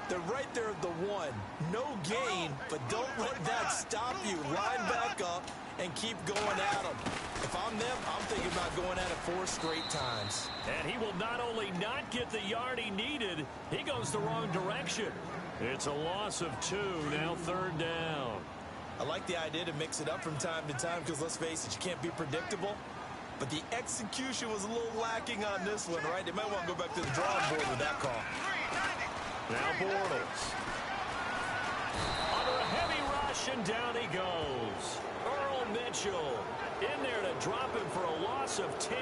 They're right there at the 1. No gain, but don't let that stop you. Line back up and keep going at them. If I'm them, I'm thinking about going at it 4 straight times. And he will not only not get the yard he needed, he goes the wrong direction. It's a loss of 2, now 3rd down. I like the idea to mix it up from time to time because, let's face it, you can't be predictable. But the execution was a little lacking on this one, right? They might want to go back to the drawing board with that call. Now Bortles. Under a heavy rush, and down he goes. Earl Mitchell in there to drop him for a loss of 10.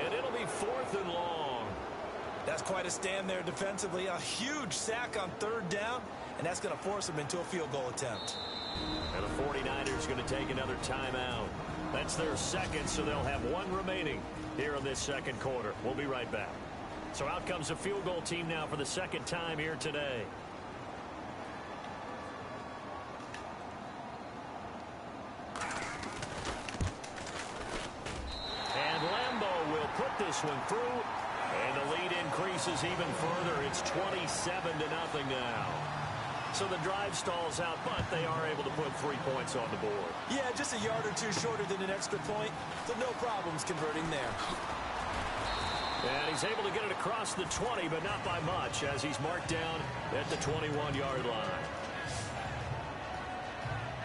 And it'll be 4th and long. That's quite a stand there defensively. A huge sack on 3rd down, and that's going to force them into a field goal attempt. And the 49ers going to take another timeout. That's their 2nd, so they'll have 1 remaining here in this 2nd quarter. We'll be right back. So out comes a field goal team now for the 2nd time here today. And Lambeau will put this one through. And the lead increases even further. It's 27-0 now. So the drive stalls out, but they are able to put 3 points on the board. Yeah, just a yard or 2 shorter than an extra point. So no problems converting there. And he's able to get it across the 20, but not by much, as he's marked down at the 21-yard line.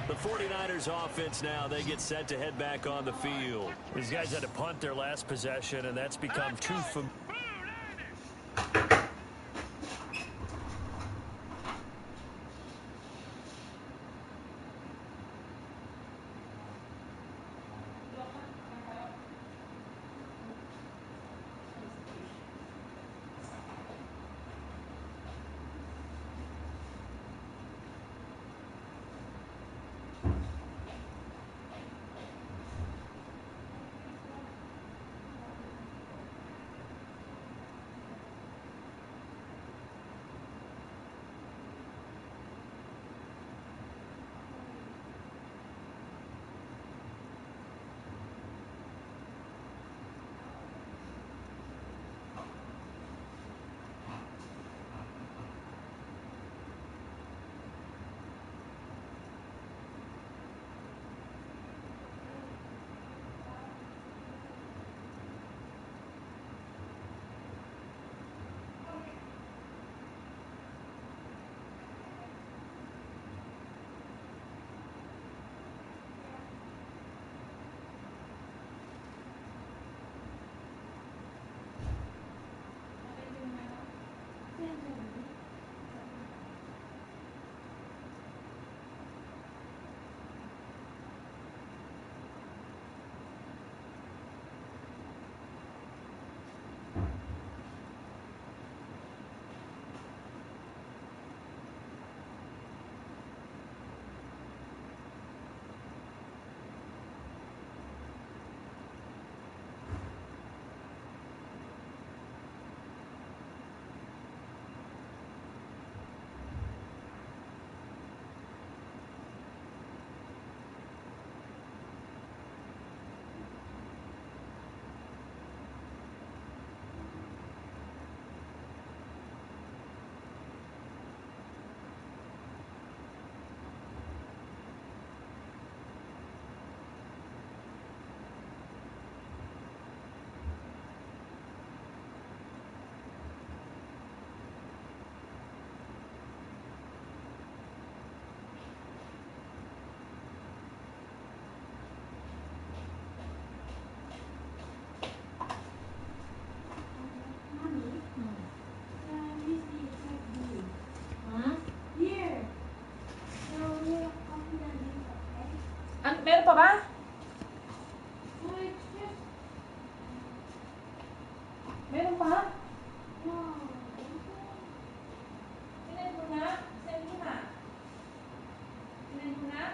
The 49ers offense now, they get set to head back on the field. These guys had to punt their last possession, and that's become too familiar. Meron pa ba? Meron pa? Sinan mo na? Send mo na? Sinan mo na?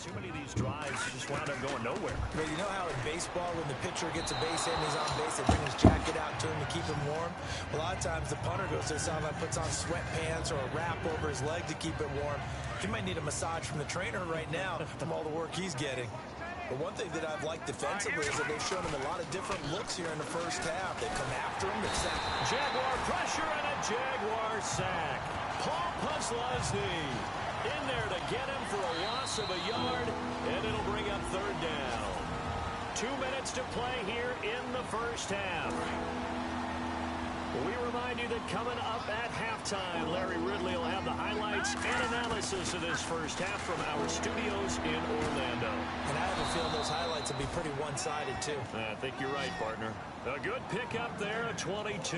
too many of these drives just wound up going nowhere. But you know how in baseball, when the pitcher gets a base hit and he's on base, they bring his jacket out to him to keep him warm? A lot of times the punter goes to the sideline, puts on sweatpants or a wrap over his leg to keep it warm. He might need a massage from the trainer right now from all the work he's getting. But one thing that I've liked defensively is that they've shown him a lot of different looks here in the first half. They've come after him. They've sacked. Jaguar pressure and a Jaguar sack. Paul Puslesny in there to get him for a loss of a yard, and it'll bring up third down. 2 minutes to play here in the first half. We remind you that coming up at halftime, Larry Ridley will have the highlights and analysis of this first half from our studios in Orlando. And I have a feeling those highlights will be pretty one-sided, too. I think you're right, partner. A good pickup there, a 22.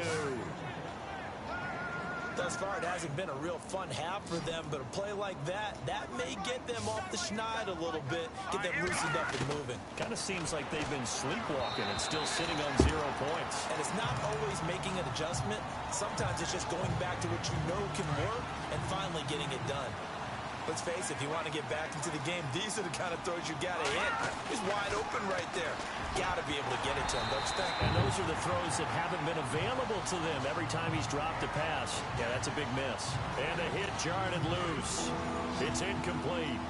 Thus far, it hasn't been a real fun half for them, but a play like that may get them off the schneid a little bit, get them loosened up and moving. Kind of seems like they've been sleepwalking and still sitting on 0 points. And it's not always making an adjustment. Sometimes it's just going back to what you know can work and finally getting it done. Let's face it, if you want to get back into the game, these are the kind of throws you got to hit. He's wide open right there. Got to be able to get it to him, don't you think? And those are the throws that haven't been available to them every time he's dropped a pass. Yeah, that's a big miss. And a hit jarred and loose. It's incomplete.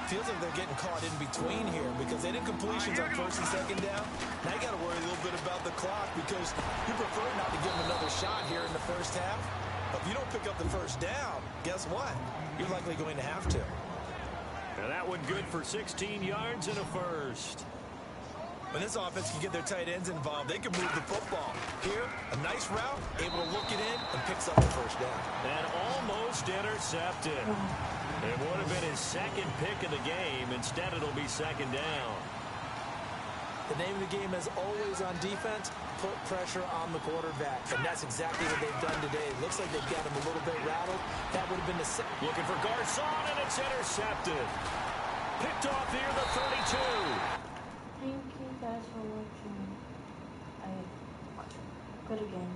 Feels like they're getting caught in between here because they didn't completions on first and second down. Now you got to worry a little bit about the clock because you prefer not to give them another shot here in the first half. But if you don't pick up the first down, guess what? You're likely going to have to. And that one good for 16 yards and a first. When this offense can get their tight ends involved, they can move the football. Here, a nice route, able to look it in, and picks up the first down. And almost intercepted. It would have been his second pick of the game. Instead, it'll be second down. The name of the game, as always on defense, put pressure on the quarterback. And that's exactly what they've done today. It looks like they've got him a little bit rattled. That would have been the second. Looking for Garcon, and it's intercepted. Picked off here, the 32. Thank you guys for watching. Good again.